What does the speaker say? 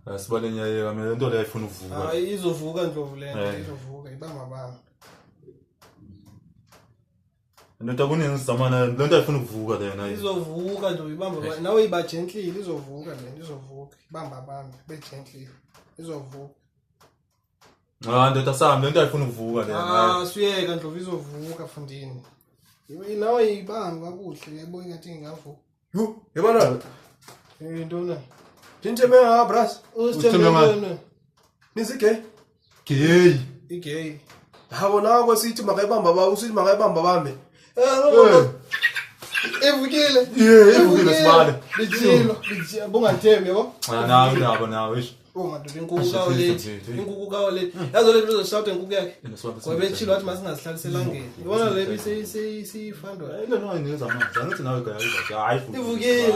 Sibalenya yeka mina lento leyo ifuna ukuvuka. Hayi izovuka Ndlovu lento izovuka ibanga. Lento akuningi sizamana lento ayifuna ukuvuka lena. Izovuka Ndlovu ibamba nawe iba gently izovuka lento izovuka ibamba be gently izovuka. Ndoda sami lento ayifuna ukuvuka lena. Siyeka Ndlovu izovuka fundini. Nawe ibanga kakuhle yebo ingathi ingavuka. Yo, yabona. Ntona. Tintsheme ha bras. Usithembe Nizike? Gay. igay. Habona kwasithi makayibamba ba usithi makayibamba bambe. Evukile. Evukile sibale. Bijilo bungathembi yabo. Nawe ish. Madoda inkukhu kawo lethi yazo lethi uzoshouta inkukhu yakhe kwabethilo wathi masingasihlaliselangeni ibona lebi seyifandwa Lento ayiniza manje angithi nawe gaya. Hayi. Ivukile.